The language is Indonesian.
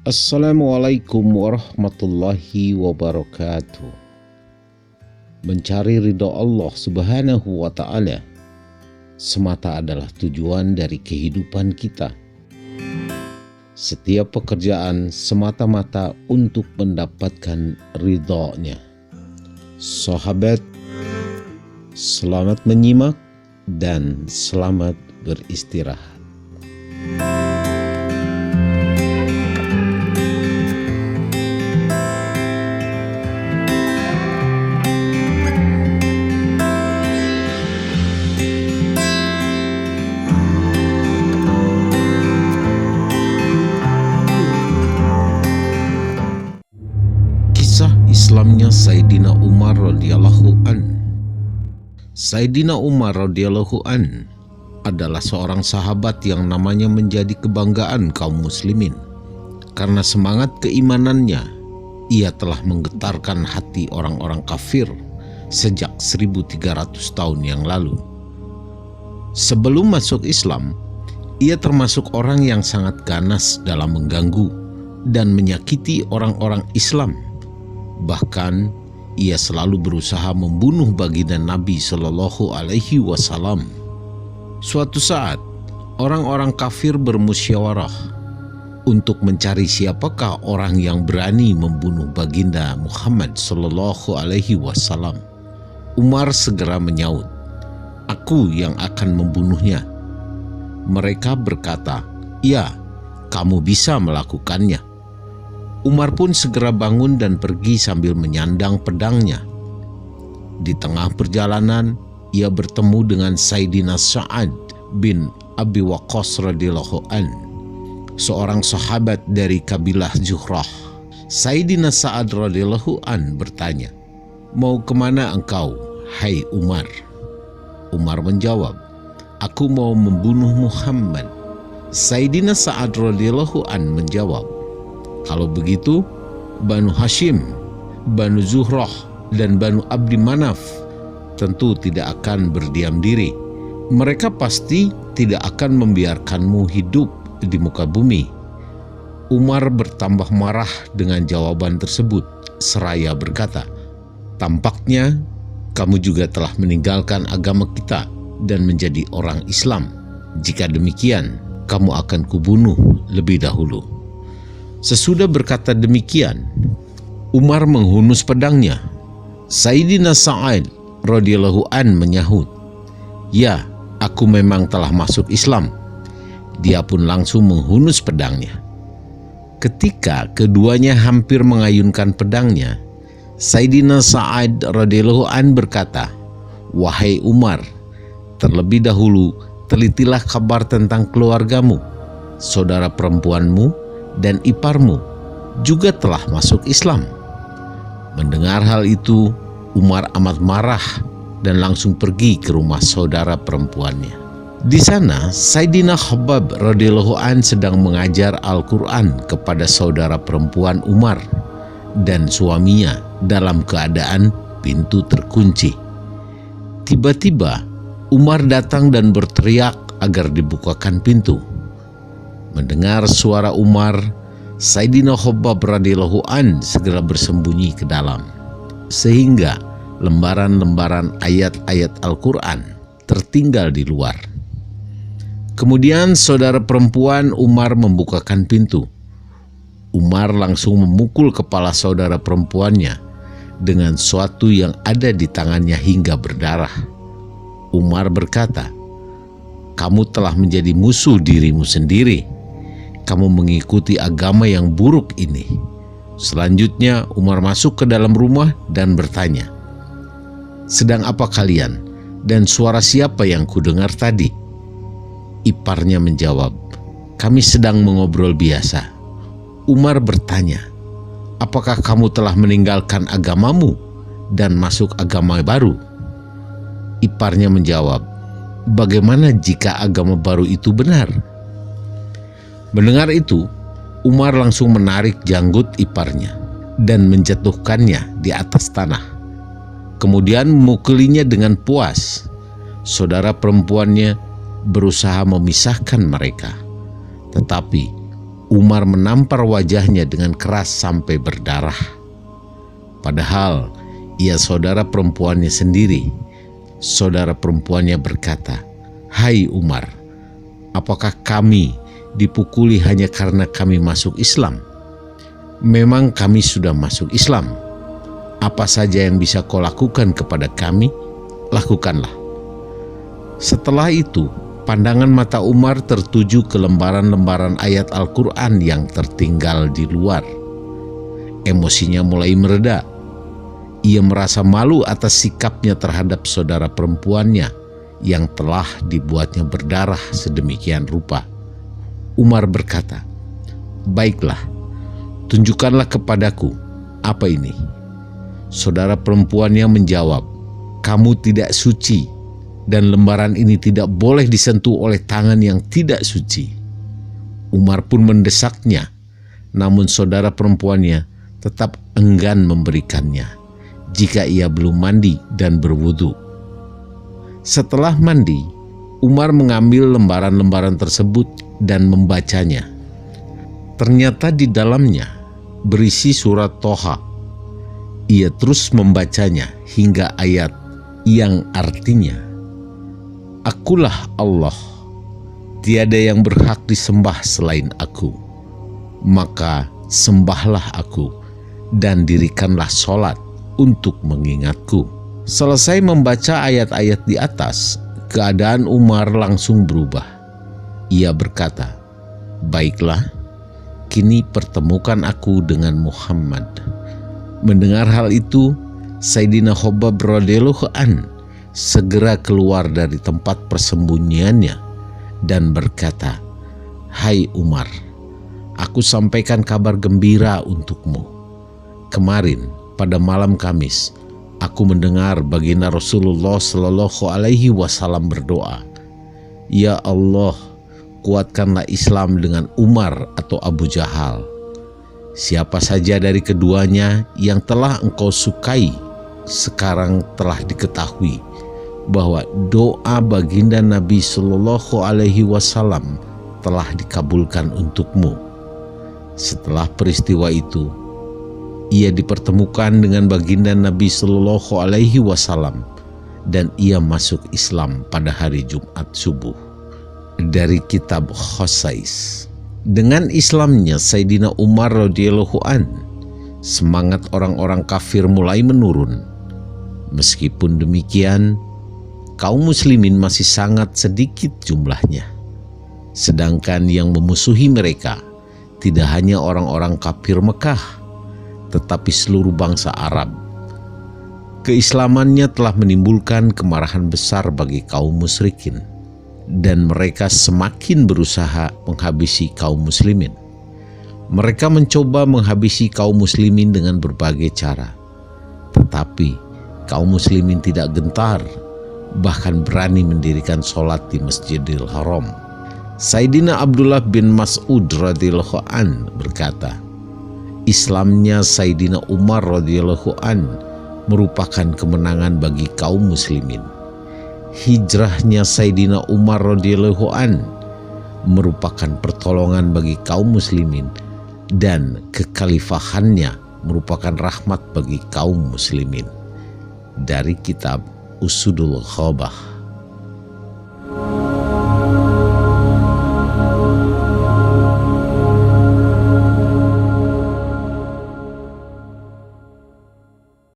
Assalamualaikum warahmatullahi wabarakatuh. Mencari ridho Allah Subhanahu wa Ta'ala semata adalah tujuan dari kehidupan kita. Setiap pekerjaan semata-mata untuk mendapatkan ridhonya. Sahabat, selamat menyimak dan selamat beristirahat. Islamnya Sayyidina Umar radhiyallahu an. Sayyidina Umar radhiyallahu an adalah seorang sahabat yang namanya menjadi kebanggaan kaum muslimin. Karena semangat keimanannya, ia telah menggetarkan hati orang-orang kafir sejak 1300 tahun yang lalu. Sebelum masuk Islam, ia termasuk orang yang sangat ganas dalam mengganggu dan menyakiti orang-orang Islam. Bahkan ia selalu berusaha membunuh baginda Nabi Shallallahu Alaihi Wasallam. Suatu saat orang-orang kafir bermusyawarah untuk mencari siapakah orang yang berani membunuh baginda Muhammad Shallallahu Alaihi Wasallam. Umar segera menyaut, "Aku yang akan membunuhnya." Mereka berkata, "Ya, kamu bisa melakukannya." Umar pun segera bangun dan pergi sambil menyandang pedangnya. Di tengah perjalanan, ia bertemu dengan Sayyidina Sa'ad bin Abi Waqqas radhiyallahu an, seorang sahabat dari kabilah Zuhrah. Sayyidina Sa'ad radhiyallahu an bertanya, "Mau kemana engkau, hai Umar?" Umar menjawab, "Aku mau membunuh Muhammad." Sayyidina Sa'ad radhiyallahu an menjawab, "Kalau begitu, Banu Hashim, Banu Zuhrah, dan Banu Abdi Manaf tentu tidak akan berdiam diri. Mereka pasti tidak akan membiarkanmu hidup di muka bumi." Umar bertambah marah dengan jawaban tersebut, seraya berkata, "Tampaknya kamu juga telah meninggalkan agama kita dan menjadi orang Islam. Jika demikian, kamu akan kubunuh lebih dahulu." Sesudah berkata demikian, Umar menghunus pedangnya. Sayyidina Sa'ad radhiyallahu an menyahut, "Ya, aku memang telah masuk Islam." Dia pun langsung menghunus pedangnya. Ketika keduanya hampir mengayunkan pedangnya, Sayyidina Sa'ad radhiyallahu an berkata, "Wahai Umar, terlebih dahulu telitilah kabar tentang keluargamu, saudara perempuanmu dan iparmu juga telah masuk Islam." Mendengar hal itu, Umar amat marah dan langsung pergi ke rumah saudara perempuannya. Di sana, Sayyidina Khabbab radhiyallahu an sedang mengajar Al-Quran kepada saudara perempuan Umar dan suaminya dalam keadaan pintu terkunci. Tiba-tiba, Umar datang dan berteriak agar dibukakan pintu. Mendengar suara Umar, Sayyidina Khabbab radhiyallahu an segera bersembunyi ke dalam, sehingga lembaran-lembaran ayat-ayat Al-Quran tertinggal di luar. Kemudian saudara perempuan Umar membukakan pintu. Umar langsung memukul kepala saudara perempuannya dengan sesuatu yang ada di tangannya hingga berdarah. Umar berkata, "Kamu telah menjadi musuh dirimu sendiri. Kamu mengikuti agama yang buruk ini." Selanjutnya Umar masuk ke dalam rumah dan bertanya, "Sedang apa kalian? Dan suara siapa yang kudengar tadi?" Iparnya menjawab, "Kami sedang mengobrol biasa." Umar bertanya, "Apakah kamu telah meninggalkan agamamu dan masuk agama baru?" Iparnya menjawab, "Bagaimana jika agama baru itu benar?" Mendengar itu, Umar langsung menarik janggut iparnya dan menjatuhkannya di atas tanah. Kemudian memukulinya dengan puas. Saudara perempuannya berusaha memisahkan mereka, tetapi Umar menampar wajahnya dengan keras sampai berdarah. Padahal ia saudara perempuannya sendiri. Saudara perempuannya berkata, "Hai Umar, apakah kami dipukuli hanya karena kami masuk Islam? Memang kami sudah masuk Islam. Apa saja yang bisa kau lakukan kepada kami, lakukanlah." Setelah itu, pandangan mata Umar tertuju ke lembaran-lembaran ayat Al-Quran yang tertinggal di luar. Emosinya mulai mereda. Ia merasa malu atas sikapnya terhadap saudara perempuannya yang telah dibuatnya berdarah sedemikian rupa. Umar berkata, "Baiklah, tunjukkanlah kepadaku apa ini." Saudara perempuannya menjawab, "Kamu tidak suci dan lembaran ini tidak boleh disentuh oleh tangan yang tidak suci." Umar pun mendesaknya, namun saudara perempuannya tetap enggan memberikannya jika ia belum mandi dan berwudu. Setelah mandi, Umar mengambil lembaran-lembaran tersebut dan membacanya. Ternyata di dalamnya berisi surat Toha. Ia terus membacanya hingga ayat yang artinya, "Akulah Allah, tiada yang berhak disembah selain aku. Maka sembahlah aku dan dirikanlah sholat untuk mengingatku." Selesai membaca ayat-ayat di atas, keadaan Umar langsung berubah. Ia berkata, "Baiklah, kini pertemukan aku dengan Muhammad." Mendengar hal itu, Sayyidina Khobab radhiyallahu an segera keluar dari tempat persembunyiannya dan berkata, "Hai Umar, aku sampaikan kabar gembira untukmu. Kemarin pada malam Kamis, aku mendengar baginda Rasulullah Shallallahu Alaihi Wasallam berdoa, 'Ya Allah, kuatkanlah Islam dengan Umar atau Abu Jahal. Siapa saja dari keduanya yang telah engkau sukai, sekarang telah diketahui bahwa doa baginda Nabi Shallallahu Alaihi Wasallam telah dikabulkan untukmu.' Setelah peristiwa itu, ia dipertemukan dengan baginda Nabi Shallallahu Alaihi Wasallam dan ia masuk Islam pada hari Jumat subuh. Dari kitab Khosais. Dengan Islamnya Sayyidina Umar radhiyallahu an, semangat orang-orang kafir mulai menurun. Meskipun demikian, kaum muslimin masih sangat sedikit jumlahnya. Sedangkan yang memusuhi mereka tidak hanya orang-orang kafir Mekah, tetapi seluruh bangsa Arab. Keislamannya telah menimbulkan kemarahan besar bagi kaum musyrikin, dan mereka semakin berusaha menghabisi kaum muslimin. Mereka mencoba menghabisi kaum muslimin dengan berbagai cara, tetapi kaum muslimin tidak gentar, bahkan berani mendirikan sholat di Masjidil Haram. Sayyidina Abdullah bin Mas'ud radhiyallahu an berkata, Islamnya Sayyidina Umar radhiyallahu an merupakan kemenangan bagi kaum muslimin. Hijrahnya Sayyidina Umar radhiyallahu an merupakan pertolongan bagi kaum muslimin, dan kekhalifahannya merupakan rahmat bagi kaum muslimin. Dari kitab Usudul Khabah.